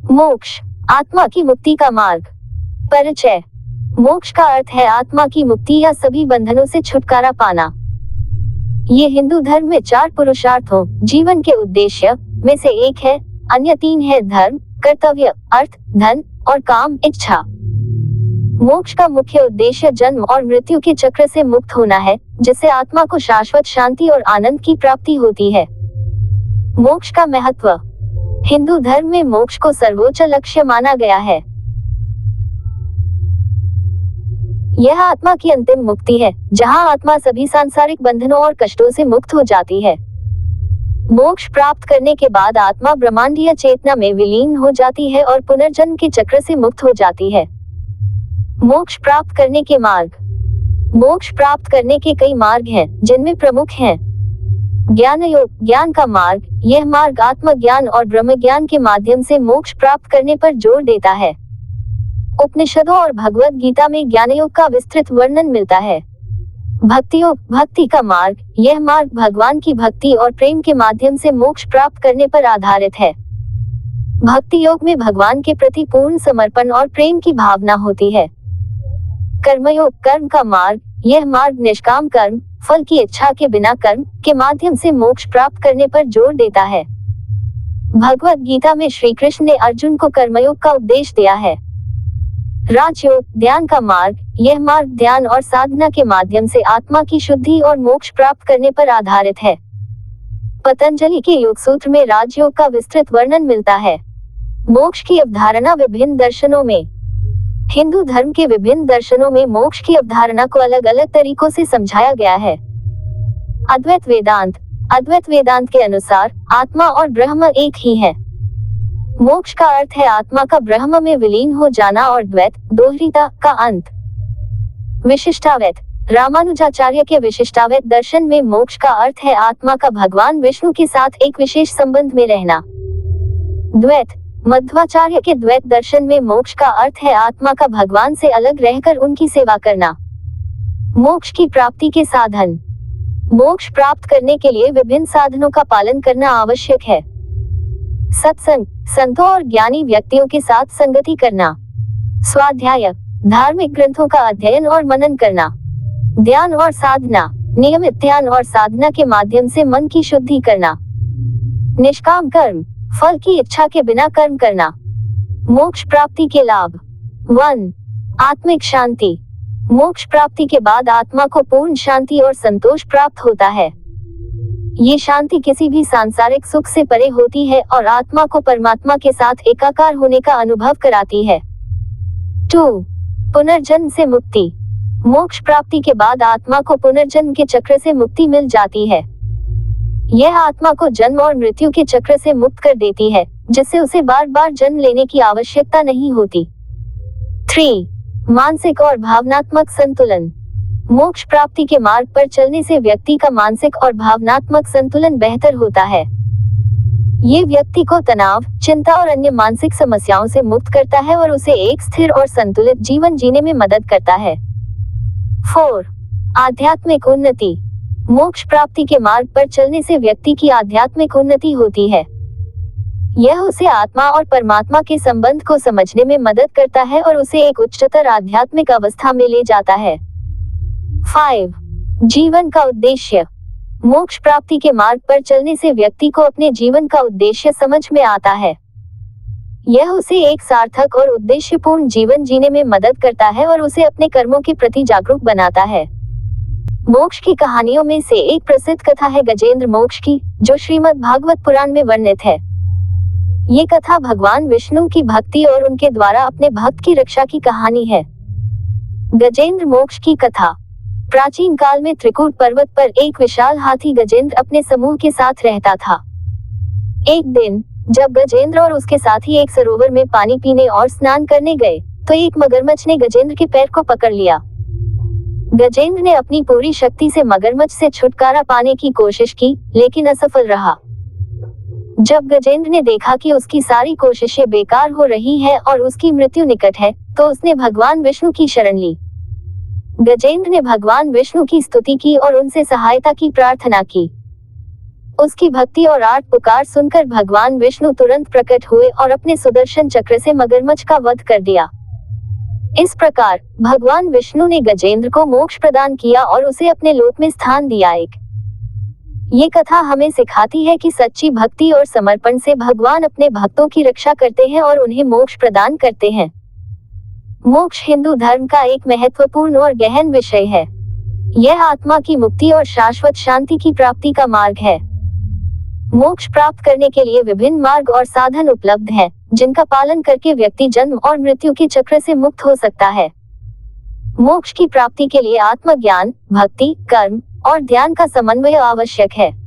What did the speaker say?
मोक्ष, आत्मा की मुक्ति का मार्ग। परिचय। मोक्ष का अर्थ है आत्मा की मुक्ति या सभी बंधनों से छुटकारा पाना। ये हिंदू धर्म में 4 पुरुषार्थों, जीवन के उद्देश्य में से एक है। अन्य 3 है धर्म, कर्तव्य, अर्थ, धन और काम, इच्छा। मोक्ष का मुख्य उद्देश्य जन्म और मृत्यु के चक्र से मुक्त होना है, जिससे आत्मा को शाश्वत शांति और आनंद की प्राप्ति होती है। मोक्ष का महत्व। हिंदू धर्म में मोक्ष को सर्वोच्च लक्ष्य माना गया है। यह आत्मा की अंतिम मुक्ति है, जहां आत्मा सभी सांसारिक बंधनों और कष्टों से मुक्त हो जाती है। मोक्ष प्राप्त करने के बाद आत्मा ब्रह्मांडीय चेतना में विलीन हो जाती है और पुनर्जन्म के चक्र से मुक्त हो जाती है। मोक्ष प्राप्त करने के मार्ग। मोक्ष प्राप्त करने के कई मार्ग हैं, जिनमें प्रमुख हैं ज्ञान योग, ज्ञान का मार्ग। यह मार्ग आत्मज्ञान और ब्रह्म ज्ञान के माध्यम से मोक्ष प्राप्त करने पर जोर देता है। उपनिषदों और भगवद गीता में ज्ञान योग का विस्तृत वर्णन मिलता है। भक्ति योग, भक्ति का मार्ग। यह मार्ग भगवान की भक्ति और प्रेम के माध्यम से मोक्ष प्राप्त करने पर आधारित है। भक्ति योग में भगवान के प्रति पूर्ण समर्पण और प्रेम की भावना होती है। कर्मयोग, कर्म का मार्ग। यह मार्ग निष्काम कर्म, फल की इच्छा के बिना कर्म के माध्यम से मोक्ष प्राप्त करने पर जोर देता है। भगवद गीता में श्री कृष्ण ने अर्जुन को कर्मयोग का उपदेश दिया है। राजयोग, ध्यान का मार्ग। यह मार्ग ध्यान और साधना के माध्यम से आत्मा की शुद्धि और मोक्ष प्राप्त करने पर आधारित है। पतंजलि के योग सूत्र में राजयोग का विस्तृत वर्णन मिलता है। मोक्ष की अवधारणा विभिन्न दर्शनों में। हिंदू धर्म के विभिन्न दर्शनों में मोक्ष की अवधारणा को अलग अलग तरीकों से समझाया गया है। अद्वैत वेदांत। अद्वैत वेदांत के अनुसार आत्मा और ब्रह्म एक ही है। मोक्ष का अर्थ है आत्मा का ब्रह्म में विलीन हो जाना और द्वैत, दोहरीता का अंत। विशिष्टाद्वैत। रामानुजाचार्य के विशिष्टाद्वैत दर्शन में मोक्ष का अर्थ है आत्मा का भगवान विष्णु के साथ एक विशेष संबंध में रहना। द्वैत। मध्वाचार्य के द्वैत दर्शन में मोक्ष का अर्थ है आत्मा का भगवान से अलग रहकर उनकी सेवा करना। मोक्ष की प्राप्ति के साधन। मोक्ष प्राप्त करने के लिए विभिन्न साधनों का पालन करना आवश्यक है। सत्संग, संतों और ज्ञानी व्यक्तियों के साथ संगति करना। स्वाध्याय, धार्मिक ग्रंथों का अध्ययन और मनन करना। ध्यान और साधना, नियमित ध्यान और साधना के माध्यम से मन की शुद्धि करना। निष्काम कर्म, फल की इच्छा के बिना कर्म करना। मोक्ष प्राप्ति के लाभ। 1. आत्मिक शांति। मोक्ष प्राप्ति के बाद आत्मा को पूर्ण शांति और संतोष प्राप्त होता है। ये शांति किसी भी सांसारिक सुख से परे होती है और आत्मा को परमात्मा के साथ एकाकार होने का अनुभव कराती है। 2. पुनर्जन्म से मुक्ति। मोक्ष प्राप्ति के बाद आत्मा को पुनर्जन्म के चक्र से मुक्ति मिल जाती है। यह आत्मा को जन्म और मृत्यु के चक्र से मुक्त कर देती है, जिससे उसे बार बार जन्म लेने की आवश्यकता नहीं होती। 3. मानसिक और भावनात्मक संतुलन। मोक्ष प्राप्ति के मार्ग पर चलने से व्यक्ति का मानसिक और भावनात्मक संतुलन बेहतर होता है। ये व्यक्ति को तनाव, चिंता और अन्य मानसिक समस्याओं से मुक्त करता है और उसे एक स्थिर और संतुलित जीवन जीने में मदद करता है। 4. आध्यात्मिक उन्नति। मोक्ष प्राप्ति के मार्ग पर चलने से व्यक्ति की आध्यात्मिक उन्नति होती है। यह उसे आत्मा और परमात्मा के संबंध को समझने में मदद करता है और उसे एक उच्चतर आध्यात्मिक अवस्था में ले जाता है। 5. जीवन का उद्देश्य। मोक्ष प्राप्ति के मार्ग पर चलने से व्यक्ति को अपने जीवन का उद्देश्य समझ में आता है। यह उसे एक सार्थक और उद्देश्यपूर्ण जीवन जीने में मदद करता है और उसे अपने कर्मों के प्रति जागरूक बनाता है। मोक्ष की कहानियों में से एक प्रसिद्ध कथा है गजेंद्र मोक्ष की, जो श्रीमद् भागवत पुराण में वर्णित है। ये कथा भगवान विष्णु की भक्ति और उनके द्वारा अपने भक्त की रक्षा की कहानी है। गजेंद्र मोक्ष की कथा। प्राचीन काल में त्रिकूट पर्वत पर एक विशाल हाथी गजेंद्र अपने समूह के साथ रहता था। एक दिन जब गजेंद्र और उसके साथी एक सरोवर में पानी पीने और स्नान करने गए, तो एक मगरमच्छ ने गजेंद्र के पैर को पकड़ लिया। गजेंद्र ने अपनी पूरी शक्ति से मगरमच्छ से छुटकारा पाने की कोशिश की, लेकिन असफल रहा। जब गजेंद्र ने देखा कि उसकी सारी कोशिशें बेकार हो रही हैं और उसकी मृत्यु निकट है, तो उसने भगवान विष्णु की शरण ली। गजेंद्र ने भगवान विष्णु की स्तुति की और उनसे सहायता की प्रार्थना की। उसकी भक्ति और आर्त पुकार सुनकर भगवान विष्णु तुरंत प्रकट हुए और अपने सुदर्शन चक्र से मगरमच्छ का वध कर दिया। इस प्रकार भगवान विष्णु ने गजेंद्र को मोक्ष प्रदान किया और उसे अपने लोक में स्थान दिया। ये कथा हमें सिखाती है कि सच्ची भक्ति और समर्पण से भगवान अपने भक्तों की रक्षा करते हैं और उन्हें मोक्ष प्रदान करते हैं। मोक्ष हिंदू धर्म का एक महत्वपूर्ण और गहन विषय है। यह आत्मा की मुक्ति और शाश्वत शांति की प्राप्ति का मार्ग है। मोक्ष प्राप्त करने के लिए विभिन्न मार्ग और साधन उपलब्ध हैं, जिनका पालन करके व्यक्ति जन्म और मृत्यु के चक्र से मुक्त हो सकता है। मोक्ष की प्राप्ति के लिए आत्मज्ञान, भक्ति, कर्म और ध्यान का समन्वय आवश्यक है।